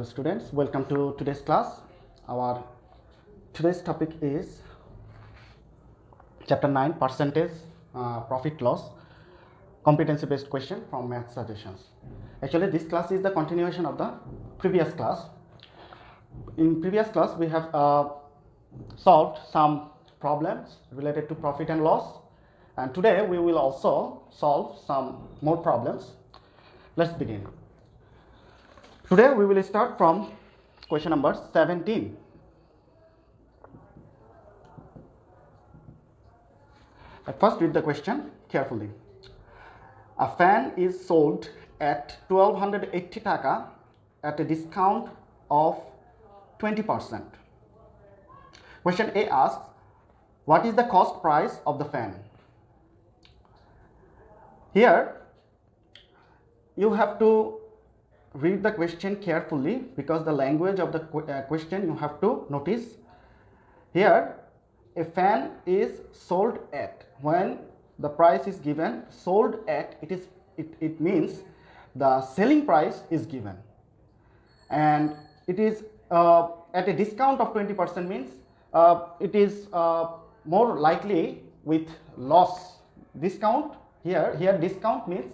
students, welcome to today's class. Our today's topic is chapter 9, percentage profit loss, competency based question from math suggestions. Actually, this class is the continuation of the previous class. In previous class we have solved some problems related to profit and loss, and today we will also solve some more problems. Let's begin. Today we will start from question number 17. First read the question carefully. A fan is sold at 1280 taka at a discount of 20%. Question A asks, what is the cost price of the fan? Here you have to read the question carefully because the language of the question you have to notice. Here a fan is sold at, when the price is given sold at, it means the selling price is given, and it is at a discount of 20% means it is more likely with loss. Discount here discount means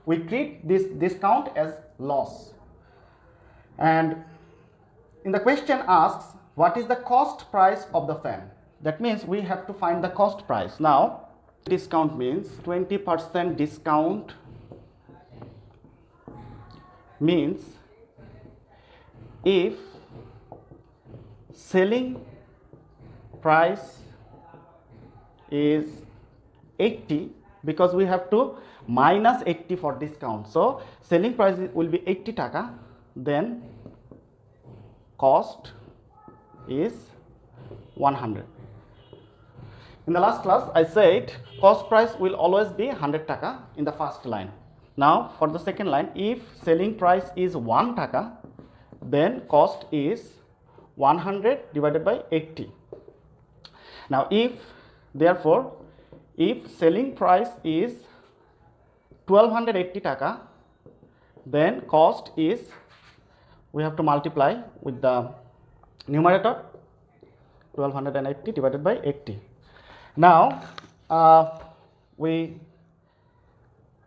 we treat this discount as loss. And in the question asks, what is the cost price of the fan? That means we have to find the cost price. Now discount means 20% discount means if selling price is 80, because we have to minus 80 for discount, so selling price will be 80 taka, then cost is 100. In the last class I said cost price will always be 100 taka in the first line. Now for the second line, if selling price is 1 taka, then cost is 100 divided by 80. Now therefore if selling price is 1280 taka, then cost is, we have to multiply with the numerator, 1280 divided by 80. Now we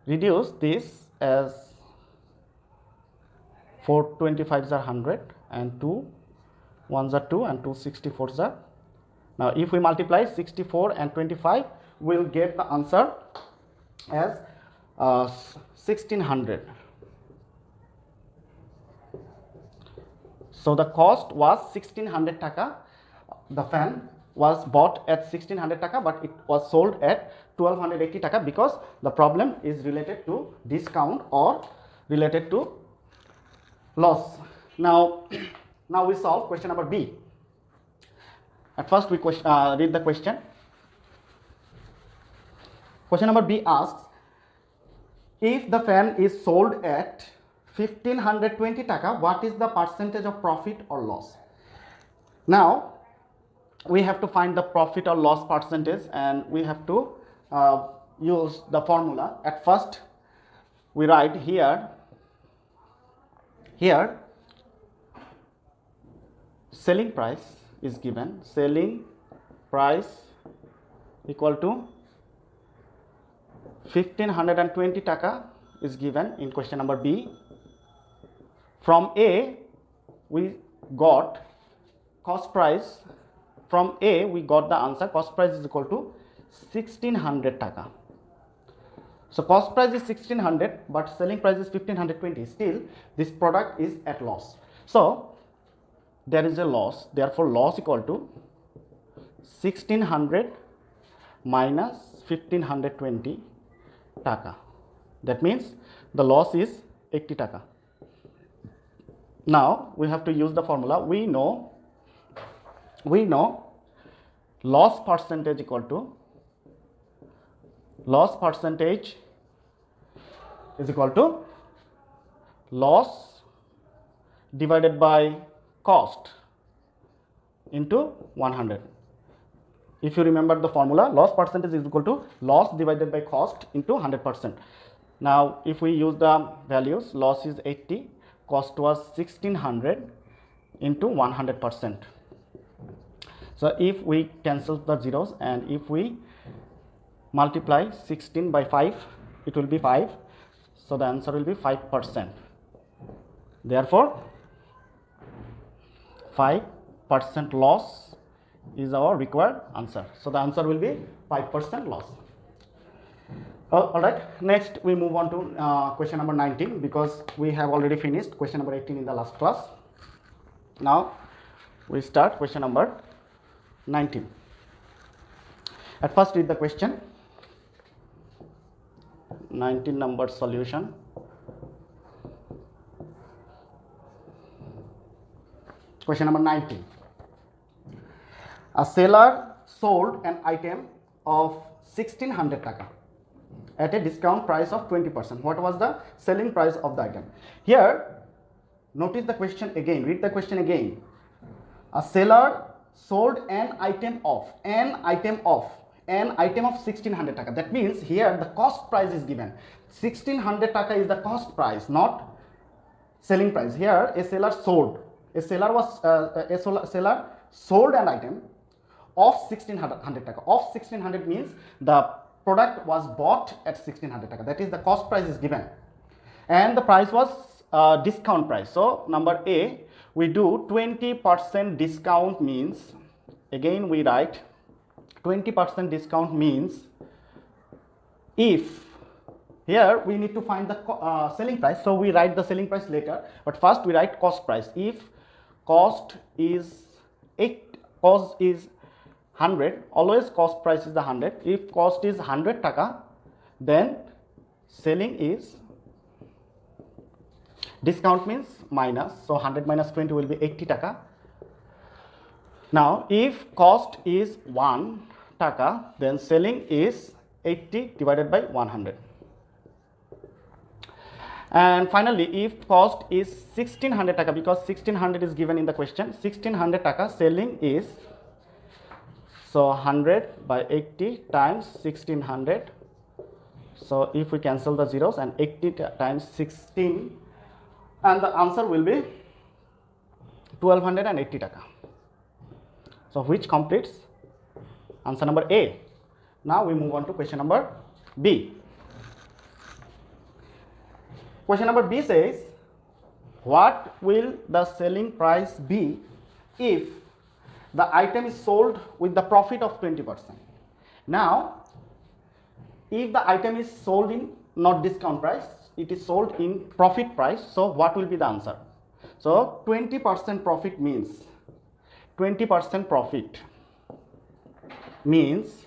reduce this as 4 25s are 100 and 2 1s are 2 and 2 64s are. Now if we multiply 64 and 25, we will get the answer as 1600. So the cost was 1600 taka. The fan was bought at 1600 taka, but it was sold at 1280 taka because the problem is related to discount or related to loss. Now we solve question number B. At first we read the question. Question number B asks, if the fan is sold at 1520 taka, what is the percentage of profit or loss? Now we have to find the profit or loss percentage, and we have to use the formula. At first we write here selling price is given, selling price equal to 1520 taka is given in question number B. From A we got cost price, from A we got the answer, cost price is equal to 1600 taka. So cost price is 1600 but selling price is 1520, still this product is at loss. So there is a loss, therefore loss equal to 1600 minus 1520 taka. That means the loss is 80 taka. Now we have to use the formula. We know loss percentage equal to, loss percentage is equal to loss divided by cost into 100. If you remember the formula, loss percentage is equal to loss divided by cost into 100%. Now if we use the values, loss is 80, cost was 1600, into 100%. So if we cancel the zeros and if we multiply 16 by 5, it will be 5. So the answer will be 5%. Therefore, 5% loss is our required answer. So the answer will be 5% loss. Alright, next we move on to question number 19, because we have already finished question number 18 in the last class. Now we start question number 19. At first read the question. 19 number solution. Question number 19. A seller sold an item of 1600 taka at a discount price of 20%. What was the selling price of the item? Here, notice the question again, read the question again. A seller sold an item of 1600 taka. That means here the cost price is given. 1600 taka is the cost price, not selling price. Here a seller sold. A seller sold an item of 1600 taka. Of 1600 means the product was bought at 1600 taka. That is, the cost price is given, and the price was discount price. So number A, we do 20% discount means, again we write 20% discount means, if here we need to find the selling price, so we write the selling price later, but first we write cost price. If cost is 100, always cost price is the 100. If cost is 100 taka, then selling is, discount means minus, so 100 minus 20 will be 80 taka. Now if cost is 1 taka, then selling is 80 divided by 100. And finally, if cost is 1600 taka, because 1600 is given in the question, 1600 taka, selling is, so 100 by 80 times 1600. So if we cancel the zeros, and 80 times 16, and the answer will be 1280 taka. So which completes answer number A. Now we move on to question number B. Question number B says, what will the selling price be if the item is sold with the profit of 20%? Now, if the item is sold in not discount price, it is sold in profit price, so what will be the answer? So 20% profit means, 20% profit means,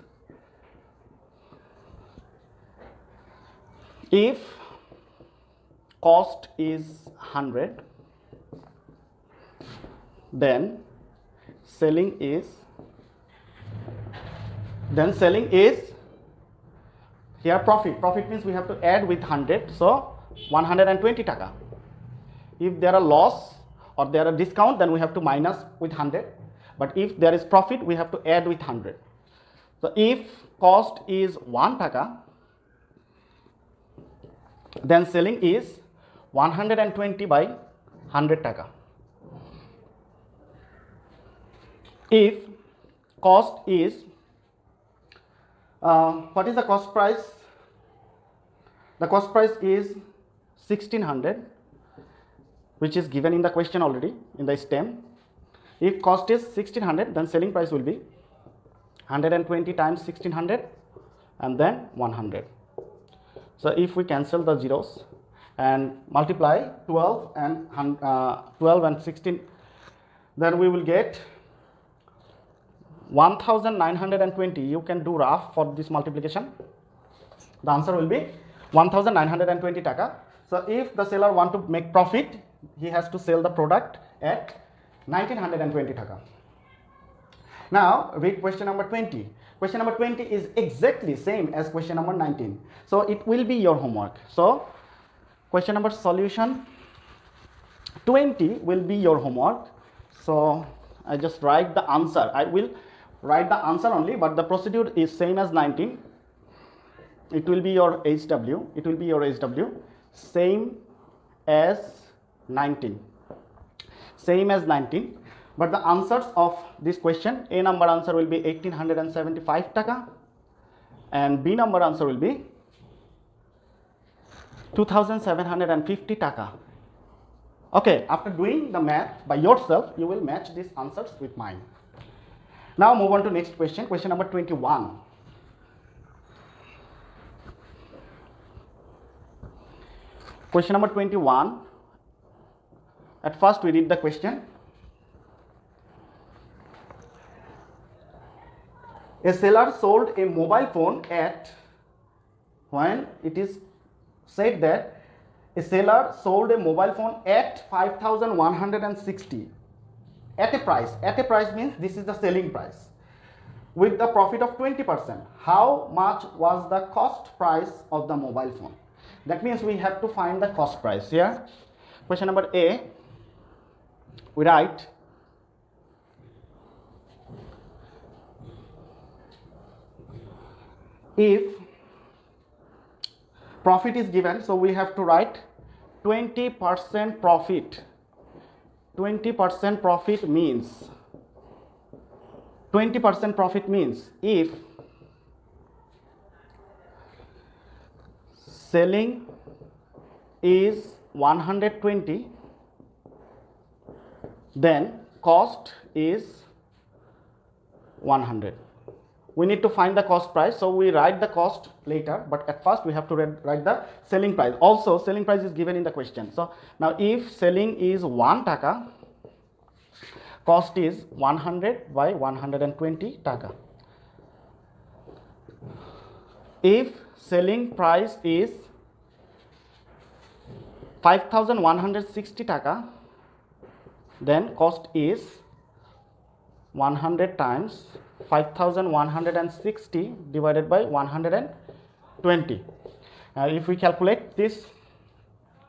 if cost is 100, then selling is, here profit means we have to add with 100, so 120 taka. If there are loss or there are discount, then we have to minus with 100, but if there is profit, we have to add with 100. So if cost is 1 taka, then selling is 120 by 100 taka. If cost is, what is the cost price? The cost price is 1600, which is given in the question already in the stem. If cost is 1600, then selling price will be 120 times 1600 and then 100. So if we cancel the zeros and multiply 12 and 16, then we will get 1920. You can do rough for this multiplication. The answer will be 1920 taka. So if the seller want to make profit, he has to sell the product at 1920 taka. Now read question number 20. Question number 20 is exactly same as question number 19. So it will be your homework. So question number solution 20 will be your homework. So I just write the answer. I will write the answer only, but the procedure is same as 19. It will be your HW. It will be your HW same as 19. same as 19, but the answers of this question, A number answer will be 1875 taka and B number answer will be 2750 taka. Okay, after doing the math by yourself, you will match these answers with mine. Now move on to next question, question number 21. Question number 21. At first we read the question. A seller sold a mobile phone at, when it is said that a seller sold a mobile phone at 5,160 at a price means this is the selling price, with the profit of 20%. How much was the cost price of the mobile phone? That means we have to find the cost price here. Question number A, we write if profit is given, so we have to write 20% profit. 20% profit means 20% profit means if selling is 120, then cost is 100. We need to find the cost price, so we write the cost later, but at first we have to write the selling price. Also selling price is given in the question. So now if selling is 1 taka, cost is 100 by 120 taka. If selling price is 5,160 taka, then cost is 100 times 5,160 divided by 120. If we calculate this,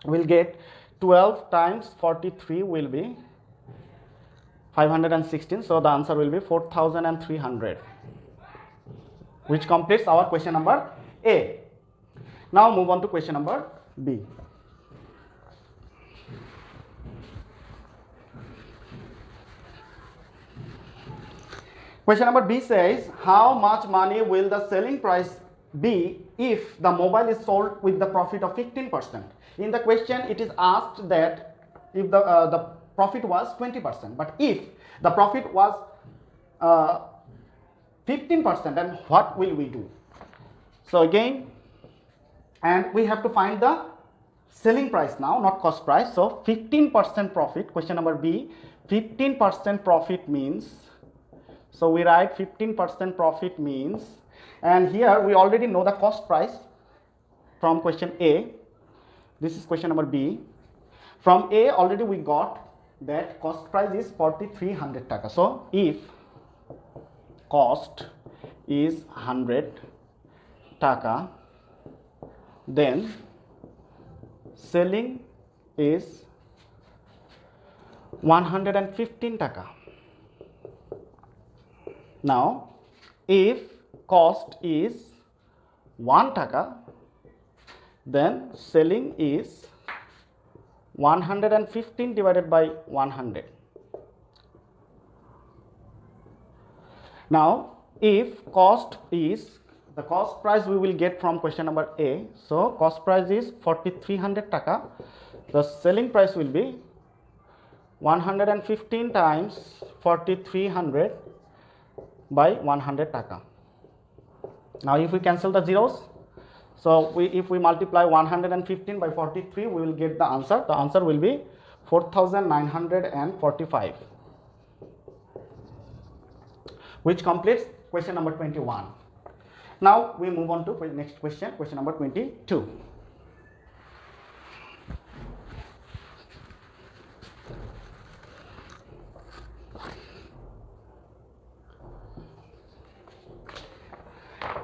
we'll get 12 times 43 will be 516. So the answer will be 4,300, which completes our question number A. Now move on to question number B. Question number B says, how much money will the selling price be if the mobile is sold with the profit of 15%? In the question, it is asked that if the profit was 20%, but if the profit was 15%, then what will we do? So again, and we have to find the selling price now, not cost price. So 15% profit, question number B, 15% profit means, so we write 15% profit means, and here we already know the cost price from question A. This is question number B. From A already we got that cost price is 4,300 taka. So if cost is 100 taka, then selling is 115 taka. Now if cost is 1 taka, then selling is 115 divided by 100. Now if cost is, the cost price we will get from question number A, so cost price is 4,300 taka, the selling price will be 115 times 4,300 by 100 taka. Now if we cancel the zeros, so if we multiply 115 by 43, we will get the answer. The answer will be 4,945, which completes question number 21. Now we move on to next question, question number 22.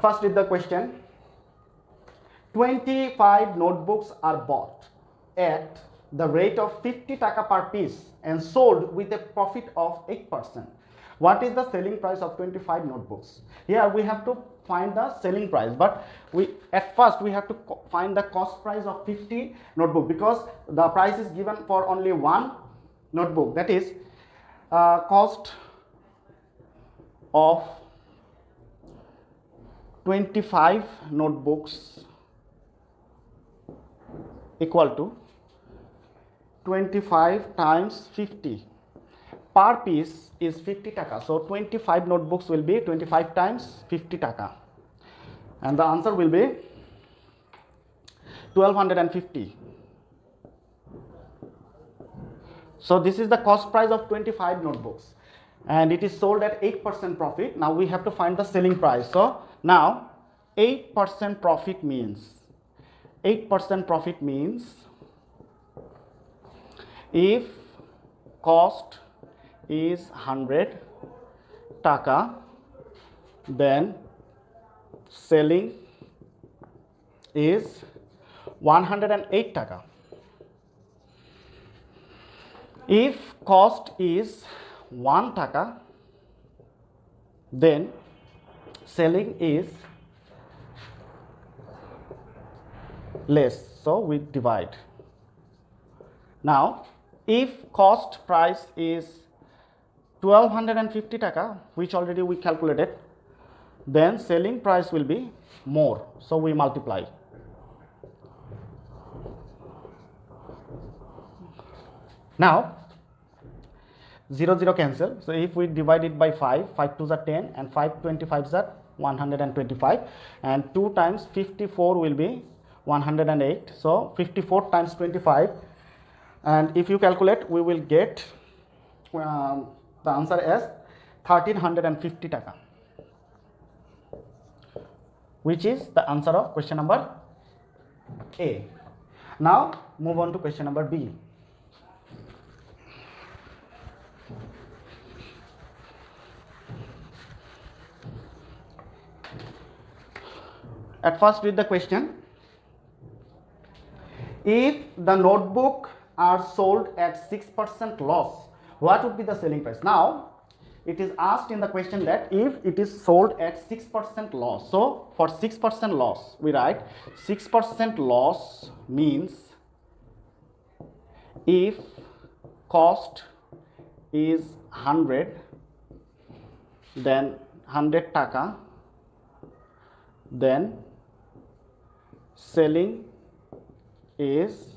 First read the question. 25 notebooks are bought at the rate of 50 taka per piece and sold with a profit of 8%. What is the selling price of 25 notebooks? Here we have to find the selling price, but at first we have to find the cost price of 50 notebook, because the price is given for only one notebook, that is cost of 25 notebooks equal to 25 times 50. Per piece is 50 taka. So 25 notebooks will be 25 times 50 taka. And the answer will be 1250. So this is the cost price of 25 notebooks. And it is sold at 8% profit. Now we have to find the selling price. So now 8% profit means if cost is 100 taka, then selling is 108 taka. If cost is 1 taka, then selling is less, so we divide. Now if cost price is 1250 taka, which already we calculated, then selling price will be more, so we multiply. Now 0 0 cancel, so if we divide it by 5, 5 2s are 10 and 5 25s are 125, and 2 times 54 will be 108, so 54 times 25, and if you calculate we will get the answer as 1350 taka, which is the answer of question number A. Now move on to question number B. At first read the question. If the notebook are sold at 6% loss, what would be the selling price? Now it is asked in the question that if it is sold at 6% loss, so for 6% loss we write 6% loss means if cost is 100, then 100 taka, then selling is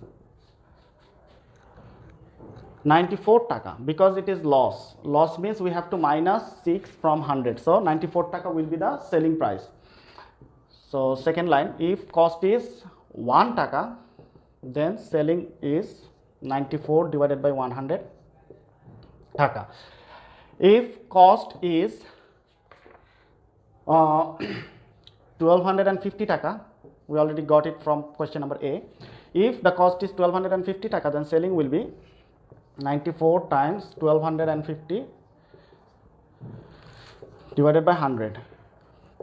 94 taka, because it is loss. Loss means we have to minus 6 from 100, so 94 taka will be the selling price. So second line, if cost is 1 taka, then selling is 94 divided by 100 taka. If cost is 1250 taka, we already got it from question number A. If the cost is 1250 taka, then selling will be 94 times 1250 divided by 100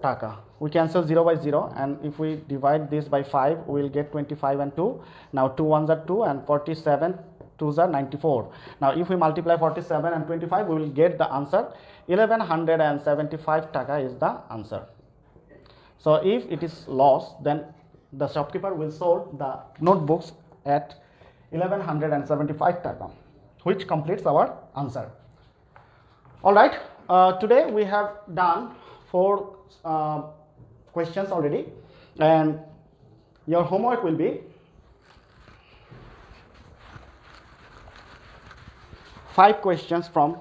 taka. We cancel 0 by 0, and if we divide this by 5, we will get 25 and 2. Now 2 1s are 2 and 47 2s are 94. Now if we multiply 47 and 25, we will get the answer 1175 taka is the answer. So if it is loss, then the shopkeeper will sold the notebooks at 1175 taka, which completes our answer. All right, today we have done 4 questions already, and your homework will be 5 questions from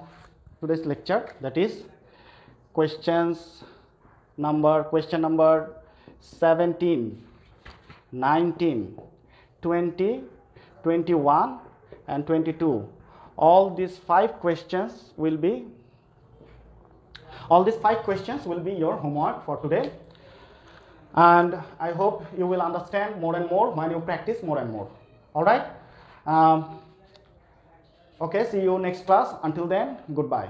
today's lecture, that is question number 17, 19, 20, 21 and 22. All these 5 questions will be your homework for today, and I hope you will understand more and more when you practice more and more. All right, okay, see you next class. Until then, goodbye.